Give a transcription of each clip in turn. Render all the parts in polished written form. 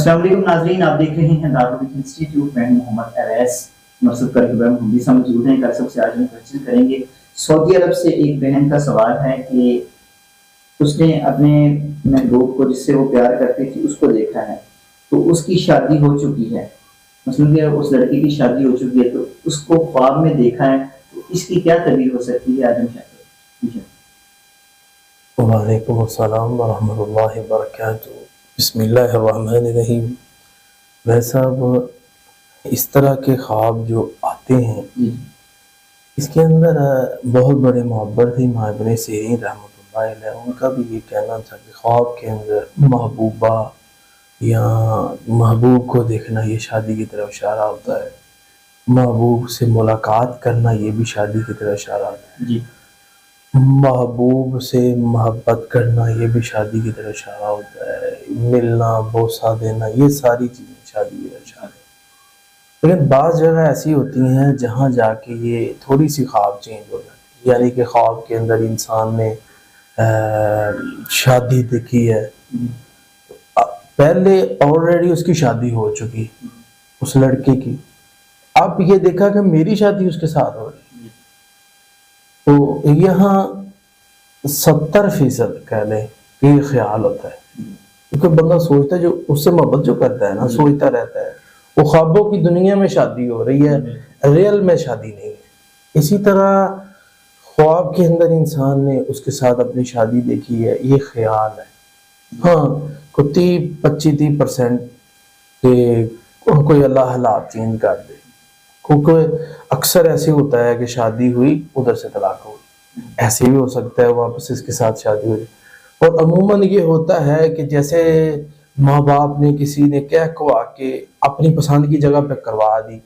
السلام علیکم ناظرین، آپ دیکھ رہے ہیں دارالعلوم انسٹیٹیوٹ میں محمد اویس مرصد کر کے ہم سے موجود ہیں۔ سب سے آج ہم کوشچن کریں گے، سعودی عرب سے ایک بہن کا سوال ہے کہ اس نے اپنے محبوب کو جس سے وہ پیار کرتی تھی اس کو دیکھا ہے، تو اس کی شادی ہو چکی ہے، مثلا کہ اس لڑکی کی شادی ہو چکی ہے، تو اس کو خواب میں دیکھا ہے، تو اس کی کیا تعبیر ہو سکتی ہے؟ آج ہم چاہتے ہیں۔ وعلیکم السلام ورحمۃ اللہ وبرکاتہ۔ بسم اللہ الرحمن الرحیم۔ ویسا اس طرح کے خواب جو آتے ہیں اس کے اندر بہت بڑے محبت تھی امام ابن سیرین رحمۃ اللہ علیہ، ان کا بھی یہ کہنا تھا کہ خواب کے اندر محبوبہ یا محبوب کو دیکھنا یہ شادی کی طرف اشارہ ہوتا ہے، محبوب سے ملاقات کرنا یہ بھی شادی کی طرف اشارہ ہوتا ہے، محبوب سے محبت کرنا یہ بھی شادی کی طرف اشارہ ہوتا ہے، ملنا بوسہ دینا یہ ساری چیزیں شادی کی طرف اشارہ ہے۔ لیکن بعض جگہ ایسی ہوتی ہیں جہاں جا کے یہ تھوڑی سی خواب چینج ہو جاتی ہے، یعنی کہ خواب کے اندر انسان نے شادی دیکھی ہے، پہلے آلریڈی اس کی شادی ہو چکی اس لڑکے کی، اب یہ دیکھا کہ میری شادی اس کے ساتھ ہو رہی ہے، تو یہاں 70% کہہ لیں کہ یہ خیال ہوتا ہے، کیونکہ بندہ سوچتا ہے، جو اس سے محبت جو کرتا ہے نا سوچتا رہتا ہے وہ خوابوں کی دنیا میں شادی ہو رہی ہے، ریل میں شادی نہیں ہے۔ اسی طرح خواب کے اندر انسان نے اس کے ساتھ اپنی شادی دیکھی ہے، یہ خیال ہے۔ ہاں کوئی 30-25% کہ کوئی اللہ حالات چینج کر دے، کیونکہ اکثر ایسے ہوتا ہے کہ شادی ہوئی ادھر سے طلاق ہوئی، ایسے بھی ہو سکتا ہے واپس اس کے ساتھ شادی ہوئی، اور عموماً یہ ہوتا ہے کہ جیسے ماں باپ نے کسی نے کہہ کوا کے اپنی پسند کی جگہ پہ کروا دی،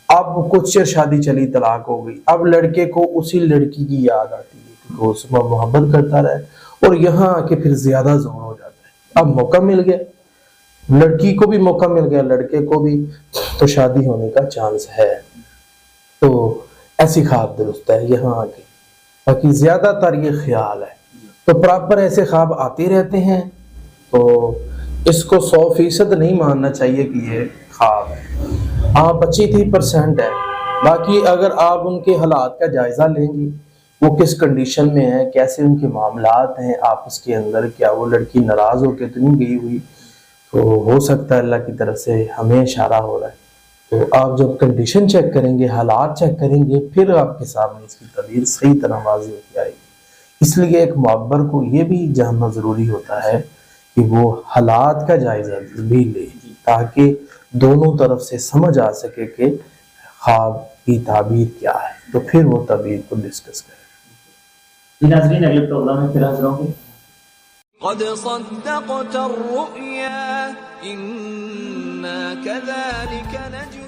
اب کچھ چیر شادی چلی طلاق ہو گئی، اب لڑکے کو اسی لڑکی کی یاد آتی ہے کیونکہ اس میں محبت کرتا رہے، اور یہاں آ کے پھر زیادہ زور ہو جاتا ہے، اب موقع مل گیا، لڑکی کو بھی موقع مل گیا لڑکے کو بھی، تو شادی ہونے کا چانس ہے۔ تو ایسی خواب درست ہے یہاں آ کے، باقی زیادہ تر یہ خیال ہے، تو پراپر ایسے خواب آتے رہتے ہیں، تو اس کو 100% نہیں ماننا چاہیے کہ یہ خواب ہے، ہاں 25-30% ہے۔ باقی اگر آپ ان کے حالات کا جائزہ لیں گی، وہ کس کنڈیشن میں ہیں، کیسے ان کے معاملات ہیں آپس کے اندر، کیا وہ لڑکی ناراض ہو کے تو نہیں گئی ہوئی، تو ہو سکتا ہے اللہ کی طرف سے ہمیں اشارہ ہو رہا ہے، تو آپ جب کنڈیشن چیک کریں گے، حالات چیک کریں گے، پھر آپ کے سامنے اس کی تعبیر صحیح طرح واضح ہوتی آئے گی۔ اس لیے ایک معبر کو یہ بھی جاننا ضروری ہوتا ہے کہ وہ حالات کا جائزہ بھی لے، تاکہ دونوں طرف سے سمجھ آ سکے کہ خواب کی تعبیر کیا ہے، تو پھر وہ تعبیر کو ڈسکس کریں۔ ناظرین اگلے پروگرام میں پھر حاضر ہوں گے۔ قد صدقت الرؤيا إنا كذلك نجزي